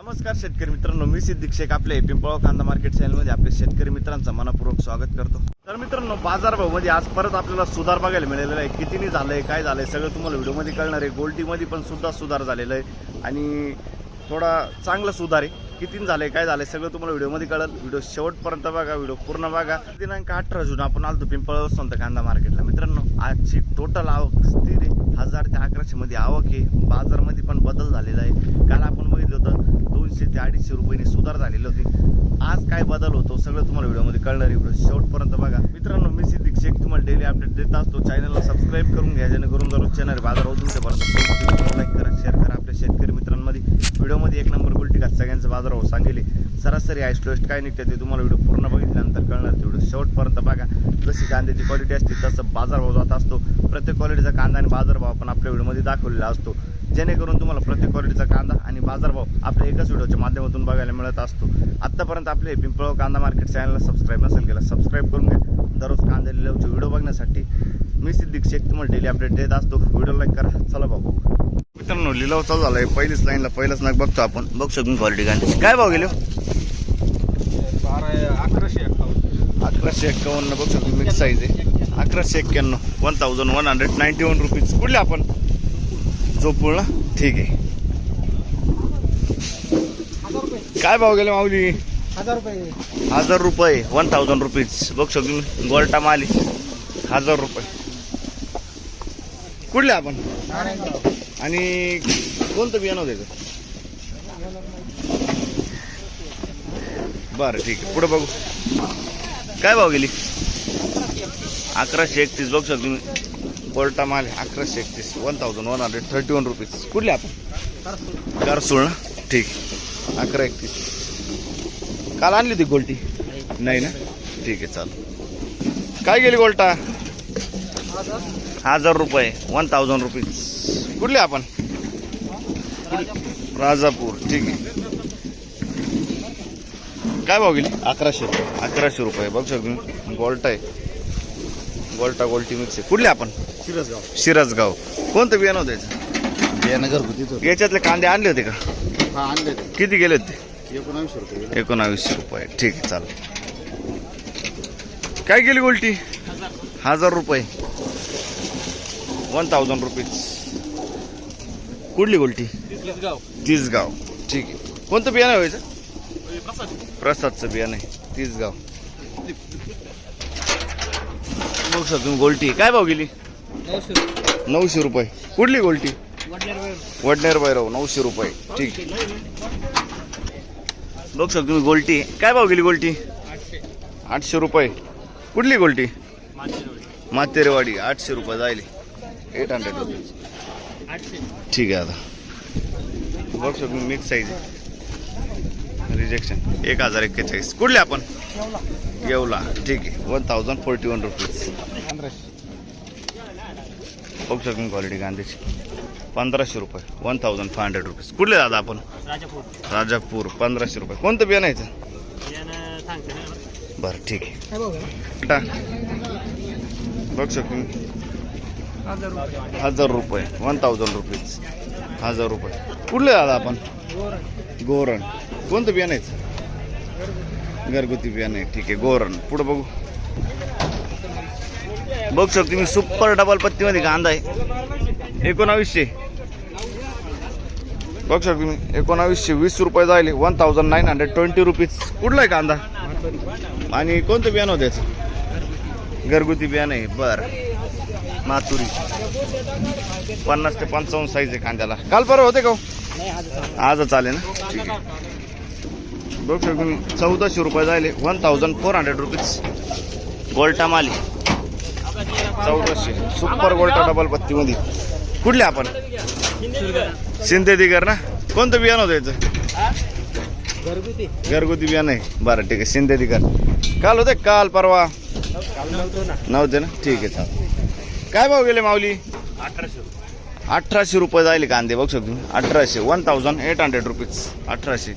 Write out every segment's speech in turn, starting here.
नमस्कार शेतकरी मित्रांनो, मी सिद्दीक शेख आपल्या पिंपळगाव कांदा मार्केट चॅनलमध्ये आपल्या शेतकरी मित्रांचं मनपूर्वक स्वागत करतो। तर मित्रांनो, बाजारभावामध्ये आज परत आपल्याला सुधार बघायला मिळालेला आहे। कितीनी झालंय, काय झालंय सगळं तुम्हाला व्हिडिओमध्ये कळणार आहे। गोल्टीमध्ये पण सुद्धा सुधार झालेला आहे आणि थोडा चांगला सुधार आहे। कितीनी झालंय, काय झालंय सगळं तुम्हाला व्हिडिओमध्ये कळेल। व्हिडिओ शेवटपर्यंत बघा, व्हिडिओ पूर्ण बघा। दिनांक 18 जून आपण आलतो पिंपळगाव संत कांदा मार्केटला। मित्रांनो, आजची टोटल आवक स्थिर आहे, 1000 ते 1100 मध्ये आवक आहे। बाजारमध्ये पण बदल झालेला आहे। काल आपण बघितलं होतं 200 ते 250 रुपयांनी सुधार झालेले होते। आज काय बदल होतो सगळं तुम्हाला व्हिडिओमध्ये कळणार आहे। व्हिडिओ शेवटपर्यंत बघा। मित्रांनो, मी सिद्दीक शेख तुम्हाला डेली अपडेट देत असतो। चॅनलला सबस्क्राईब करून घ्या, जेणेकरून दररोज येणारे बाजार तुमच्यापर्यंत लाईक करा, शेअर करा। आपल्या शेतकरी मित्रांमध्ये व्हिडिओमध्ये एक नंबर गोल्टी घात सगळ्यांचा बाजार हो सांगेल। सरासरी हायस्ट लोएस्ट काय निघते ते तुम्हाला व्हिडिओ पूर्ण बघितल्यानंतर कळणार। व्हिडिओ शेवटपर्यंत बघा। जशी कांद्याची क्वालिटी असते तसं बाजारभाव जात असतो। प्रत्येक क्वालिटीचा कांदा आणि बाजारभाव आपण आपल्या व्हिडिओमध्ये दाखवलेला असतो, जेणेकरून तुम्हाला प्रत्येक क्वालिटीचा कांदा आणि बाजारभाव आपल्या एकाच व्हिडिओच्या माध्यमातून बघायला मिळत असतो। आत्तापर्यंत आपले पिंपळगाव कांदा मार्केट चॅनलला सबस्क्राईब नसेल केला, सबस्क्राईब करून घ्या। दररोज कांदा लिलावचे व्हिडिओ बघण्यासाठी मी सिद्दीक शेख तुम्हाला डेली अपडेट देत असतो। व्हिडिओ लाईक करा। चला बघू मित्रांनो, लिलाव चालू झालाय। पहिलीच लाईनला पहिलाच नग बघतो आपण। बघू शकतो क्वालिटी कांद्याची काय भाव गेलो? 1151 बघू शकतो। मिक्स साईज आहे। 1151 1191 रुपीज। कुठले आपण झोपूळ ना? ठीक आहे। काय भाव गेले माऊली? 1000 रुपये 1000 रुपीज। बघू शकतो गोल्टा माली 1000 रुपये। कुठले आपण आणि कोणतं बियाणं होतं? बरं ठीक आहे, पुढे बघू काय भाव गेली? 1131 बघू शकतो तुम्ही। गोल्टा माल 1131 1131 रुपीज। कुठले आपण? कारसूळ ना? ठीक, 1131। काल आणली होती गोल्टी? नाही ना? ठीक आहे, चाल। काय गेली गोल्टा? 1000 रुपये 1000 रुपीज। कुठले आपण? राजापूर। ठीक आहे। काय भाव गेली? 1100 रुपये। बघू शकतो गोल्टा आहे। गोल्टा गोल्टी मिक्स आहे। कुठले आपण? शिरसगाव। कोणतं बियाणं होतं याचं? बियाणं घरगुती। याच्यातले कांदे आणले होते का? हा, आणले। किती गेले होते? 1900 रुपये। 1900 रुपये। ठीक आहे, चालेल। काय गेली गोल्टी? 1000 रुपये 1000 रुपीज। कुठली गोल्टी? तिसगाव। ठीक आहे। कोणतं बियाणं व्हायचं? प्रसादचं बियाणं आहे, तिसगाव। बघू शकतो गोल्टी काय भाव गेली? 900 रुपये। कुठली गोल्टी? वडनेर भैरव 900 रुपये। ठीक आहे। बघू शकतो तुम्ही गोल्टी काय भाव गेली? गोल्टी 800 रुपये। कुठली गोल्टी? मातेरेवाडी 800 रुपये जाईल। 800 रुपीज। ठीक आहे। आता बघू शकतो मिक्स साईज रिजेक्शन 1041। कुठले आपण? येवला। ठीक आहे, 1041 रुपीज। बघू शकतो क्वालिटी कांद्याची 1500 रुपये 1500 रुपीज। कुठले दादा आपण? राजापूर 1500 रुपये। कोणतं बियाणं यायचं? बरं ठीक आहे। बघू शकतो 1000 रुपये 1000 रुपीज 1000 रुपये। कुठले दादा आपण? गोरण। कोणतं बियाणं यायचं? घरगुती बियाणं आहे। ठीक आहे, गोरण। पुढे बघू। बघू शकतो तुम्ही सुपर डबल पत्तीमध्ये कांदा आहे 1900। बघू शकतो तुम्ही 1920 रुपये जाईल। 1920 रुपीज। कुठला आहे कांदा आणि कोणतं बियाणं होतं याचं? घरगुती बियाणं आहे। बरं, मातुरी 50 ते 55 साईज आहे कांद्याला। काल परवा होते का? आज चालेल ना? ठीक आहे। बघू शकतो तुम्ही 1400 रुपये जाईल। 1400 रुपीज। गोल्टा माली 1400 सुपर गोल्टा डबल पत्तीमध्ये। कुठले आपण? सिंथेटिकर ना? कोणतं बियाणं होतं याचं? घरगुती बियाणं आहे। बरं ठीक आहे, सिंथेटिकर। काल होते? काल परवा नव्हते ना? ठीक आहे, चालेल। काय भाव गेले माऊली? 1800 रुपये जाईल कांदे। बघू शकतो 1800 1800 रुपीज 1800।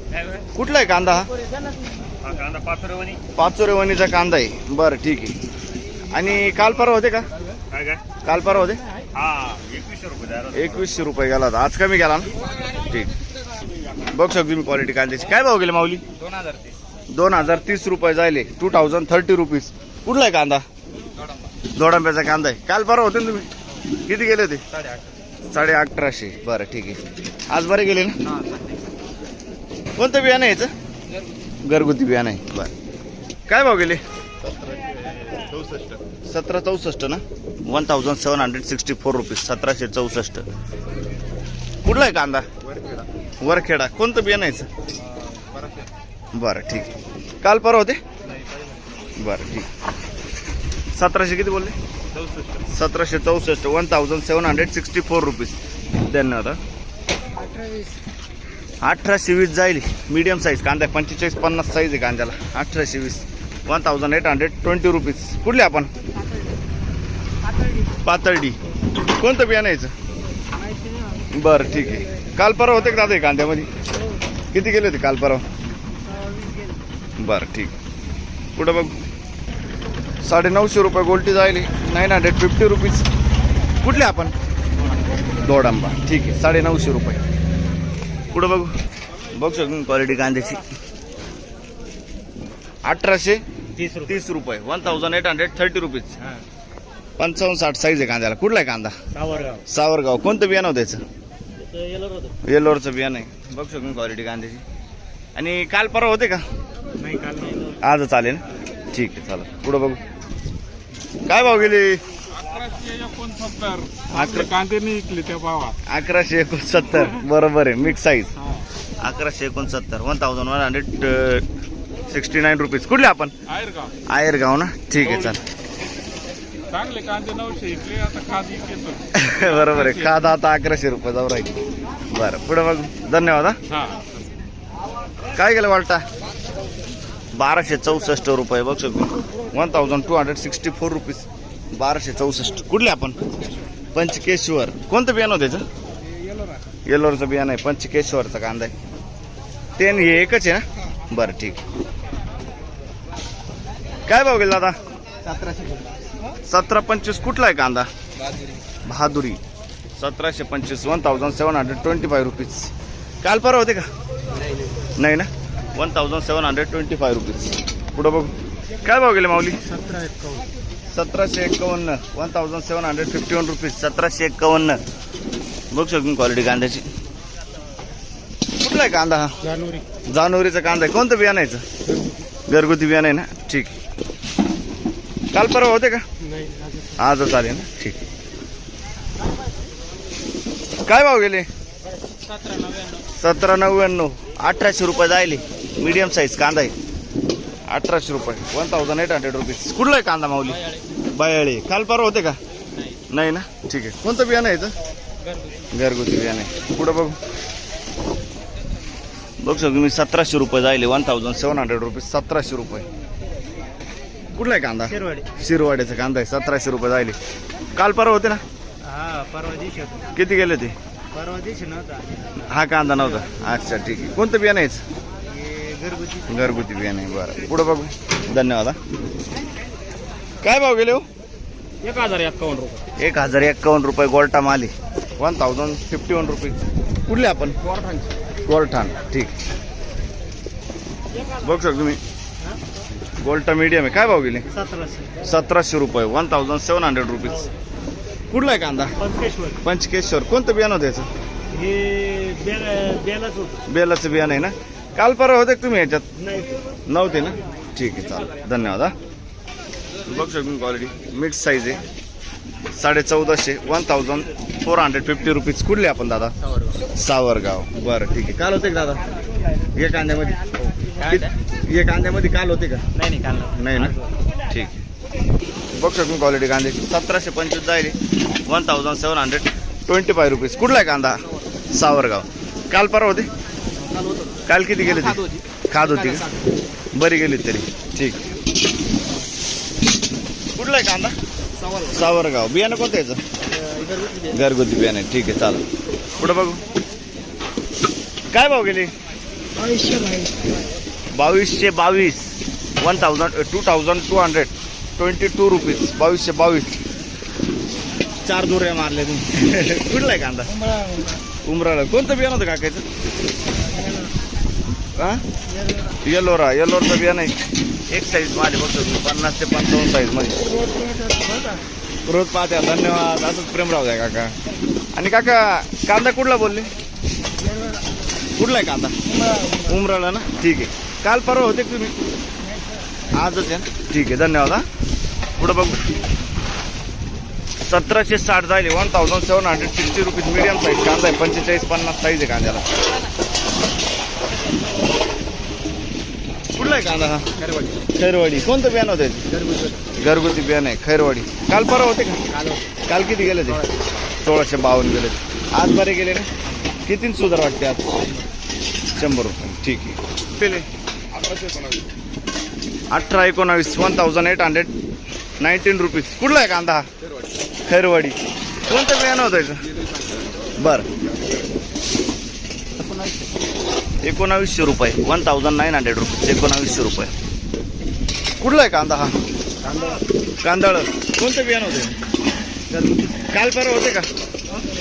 कुठला आहे कांदा हा? पाचोरेवणीचा कांदा आहे। बरं ठीक आहे। आणि काल परवा होते का? काल परवा होते? 2100 रुपये गेला. आज कमी गेला ना? ठीक। बघू शकतो तुम्ही क्वालिटी कांद्याची. काय भाव गेले माऊली? 2030. 2030 रुपये जायले. 2030 रुपीज. कुठला आहे कांदा? दोडांब्याचा कांदा आहे. काल परवा होते ना तुम्ही? किती गेले होते? 1850. बरं ठीक आहे. आज बरे गेले ना? कोणतं बियाणं आहे याचं? घरगुती बियाणं आहे. बरं काय भाव गेले? 1764 ना. 1764 रुपीज. 1764. कुठला आहे कांदा? वरखेडा. कोणतं बियाणं आहे याचं? बरं ठीक आहे. काल परवा होते? बरं ठीक. 1700 किती बोलले? 1764. 1764 रुपीज. धन्यवाद. 1820 जाईल. मीडियम साईज कांदा आहे. 45-50 साईज आहे कांद्याला. 1820. 1820 रुपीज. कुठले आपण? पातळडी. कोणतं बियाणं यायचं? बरं ठीक आहे. काल परवा होते का दादा हे कांद्यामध्ये? किती गेले होते काल परवा? बरं ठीक. पुढं बघ. 950 रुपये गोल्टी जायली. 950 रुपीज. कुठले आपण? दोडांबा. ठीक आहे. 950 रुपये. पुढं बघू. बघू शकतो क्वालिटी कांद्याची. 1830 रुपये. 1830 रुपीज. 55-60 साईज आहे कांद्याला. कुठला आहे कांदा? सावरगाव. कोणतं बियाणं होतं त्याचं? येलोरचं बियाणं आहे. बघू शकतो क्वालिटी कांद्याची. आणि काल परवा होते का? आज चालेल ना. ठीक आहे चला. पुढं बघू. काय भाव गेले? 1169. बरोबर आहे. Mix size. 1169. 1169 रुपीज. कुठले आपण? आयरगाव ना. ठीक आहे चला. चांगले कांदे 900 इकले. आता खाद बरोबर आहे. खादा आता 1100 रुपये जाऊ राहील. बरं पुढे बघ. धन्यवाद. हा. काय गेलं वाटता? 1264 रुपये. बघ शकतो. 1264 रुपीज. 1264. कुठले आपण? पंचकेश्वर. कोणतं बियाणं होतं त्याचं? येलोरचं बियाणं आहे. पंचकेश्वरचा कांदा आहे. ते हे एकच आहे ना. बरं ठीक. काय भाव गेला दादा? 1725. कुठला आहे कांदा? बहादुरी. 1725. 1725 रुपीज. काल परवा होते का? नाही ना. 1725 रुपीज. पुढं बघू. काय भाव गेले माऊली? 1751. 1751 रुपीज. 1751. बघू शकतो क्वालिटी कांद्याची. कुठला आहे कांदा हा? जानोरीचा कांदा आहे. कोणतं बियाणं आहे? घरगुती बियाणं आहे ना. ठीक. काल परवा होते का? आज चालेल ना. ठीक. काय भाव गेले? 1799. 1800 रुपये जायले. मीडियम साईज कांदा आहे. 1800 रुपये. 1800 रुपीज. कुठला आहे कांदा माऊली? बयाळे. काल परवा होते का? नाही ना. ठीक आहे. कोणतं बियाणं आहे? घरगुती बियाणं आहे. पुढं बघू. बघू शकतो मी. 1700 रुपये जायले. 1700 रुपीज. 1700 रुपये. कुठला आहे कांदा? शिरवाड्याचा कांदा आहे. 1700 रुपये जायले. काल परवा होते ना. परवा दिवशी. किती गेले ते? परवा दिवशी नव्हता हा कांदा नव्हता. अच्छा ठीक आहे. कोणतं बियाणं आहे? घरगुती बियाणं आहे. बरं पुढं बघू. धन्यवाद. काय भाव गेले हो? 1051 रुपये. 1051 रुपये. गोल्टा माली. 1051 रुपीज. कुठले आपण? कोरठाण. ठीक. बघू शकतो तुम्ही. गोल्टा मीडियम आहे. काय भाव गेले? 1700 रुपये. 1700 रुपीज. कुठला आहे कांदा? पंचकेश्वर. कोणतं बियाणं होतं याचं? बेलाचं बियाणं आहे ना. काल परवा होते तुम्ही याच्यात? नव्हते ना. ठीक आहे चालेल. धन्यवाद. बघू शकतो क्वालिटी. मिक्स साईज आहे. 1450. 1450 रुपीज. कुठले आपण दादा? सावरगाव. बरं ठीक आहे. काल होते का दादा या कांद्यामध्ये? या कांद्यामध्ये काल होते का? नाही ना. ठीक. बघू शकतो क्वालिटी कांद्याची. 1725 जायले. 1725 रुपीज. कुठला आहे कांदा? सावरगाव. काल परवा होते? काल किती गेले ते? खाद होती का? बरी गेली तरी. ठीक. कुठला आहे कांदा? सावरगाव. बियाणं कोणतं याचं? घरगुती बियाणं. ठीक आहे चालेल. पुढं बघू. काय भाव गेले? 2222. 2222 रुपीज. 2222. 4 दुऱ्या मारल्या तुम्ही. कुठला आहे कांदा? उमराळा. कोणतं बियाणं होतं काकायचं? हा येलोरा येलोरचं बियाणं आहे एक साईज माझे बघतो तुम्ही 50 ते 55 साईज मध्ये रोज पाहत्या धन्यवाद असंच प्रेमराव द्या काका. आणि काका कांदा कुठला बोलले कुठला आहे कांदा उमराला ना ठीक आहे काल परवा होते का तुम्ही आजच आहे ना ठीक आहे धन्यवाद. हा पुढं बघू 1760 झाले 1760 रुपीज मीडियम साईज कांदा आहे 45-50 साईज आहे कांद्याला. कुठला आहे कांदा हा खैरवाडी कोणतं बियाणं होतं घरगुती बियाणं आहे खैरवाडी. काल परवा होते का काल किती गेले ते 1652 गेले आज बरे गेले ना किती सुधार वाटते आज 100 रुपये ठीक आहे पेले 18-19 1819 रुपीज. कुठला आहे कांदा हा खैरवाडी कोणतं बियाणं होतं बरं 1900 रुपये 1900 रुपीज 1900 रुपये. कुठला आहे कांदा हा कांदाळ कोणतं बियाणं होते काल परवा होते का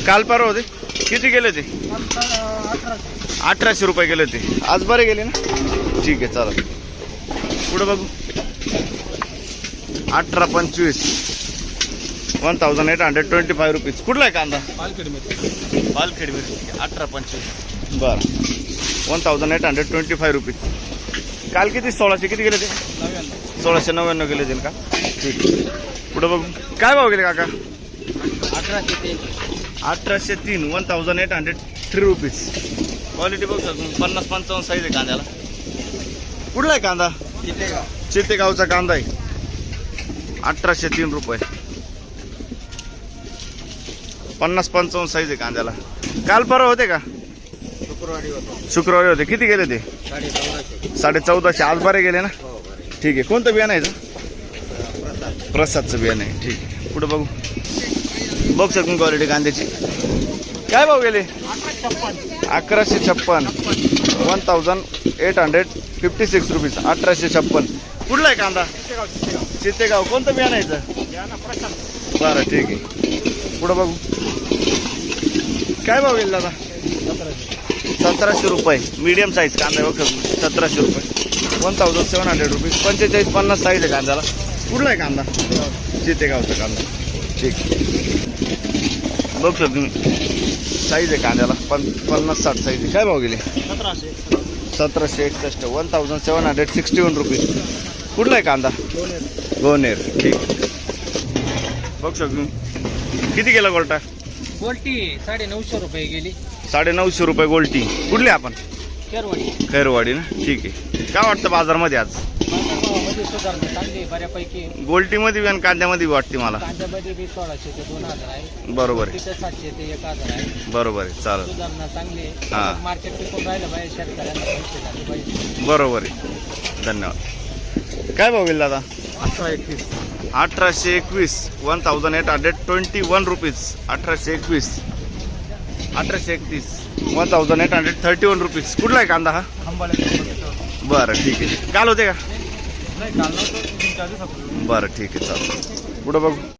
काल परवा होते किती गेले ते 1800 रुपये गेले ते आज बरे गेले ना ठीक आहे चालेल. पुढं बघू 18-25 1825 रुपीज. कुठला आहे कांदा पालखेड मिरची 18-25 बरं 1825 रुपीज. काल किती 1600 किती गेले ते 1699 गेले ते का ठीक आहे. पुढं बघू काय भाव गेले काका 1803 1803 रुपीज. क्वालिटी बघू शकतो 50-55 साईज आहे कांद्याला. कुठला आहे कांदा चितेगावचा कांदा आहे 1803 रुपये 50-55 साईज आहे कांद्याला. काल परवा होते का शुक्रवारी होते किती गेले ते 1450 आज बरे गेले ना ठीक आहे. कोणतं बियाणं आहे प्रसादचं बियाणं आहे ठीक आहे. पुढे बघू बघू शकून क्वालिटी कांद्याची काय भाव गेले 1156 1856 रुपीज 1856. कुठला आहे कांदा चितेगाव कोणतं बियाणं आहे बरं ठीक आहे. पुढं बघू काय भाव गेले दादा 1700 रुपये मीडियम साईज कांदा बघ 1700 रुपये 1700 रुपीज 45-50 साईज आहे कांद्याला. कुठला आहे कांदा चितेगावचा कांदा ठीक बघ शकतो तुम्ही साईज आहे कांद्याला 50-60 साईज आहे. काय भाव गेले 1761 1761 रुपीज. कुठला आहे कांदा गोनेर ठीक बघ शकतो किती गेला गोल्टा गोल्टी 950 रुपये गेली 950 रुपये गोल्टी. कुठली आपण केरवाडी खैरवाडी ना ठीक आहे. काय वाटतं बाजारमध्ये आज बाजारभावामध्ये सुधारणा चांगली बऱ्यापैकी. गोल्टीमध्ये आणि कांद्यामध्ये वाटते मला कांद्यामध्ये बी 1600 ते 2000 आहे बरोबर आहे तिथे 700 ते 1000 आहे. बरोबर आहे चालेल सुधारणा चांगली आहे. हा. मार्केट टिकून राहिलं पाहिजे शेतकऱ्यांना पैसे झाले पाहिजे. बरोबर आहे धन्यवाद. काय भाव गेला दादा 1821 1821 रुपीज 1821 1831 1831 रुपीज. कुठला आहे कांदा हा बरं ठीक आहे. काल होते का बरं ठीक आहे चालेल. पुढं बघू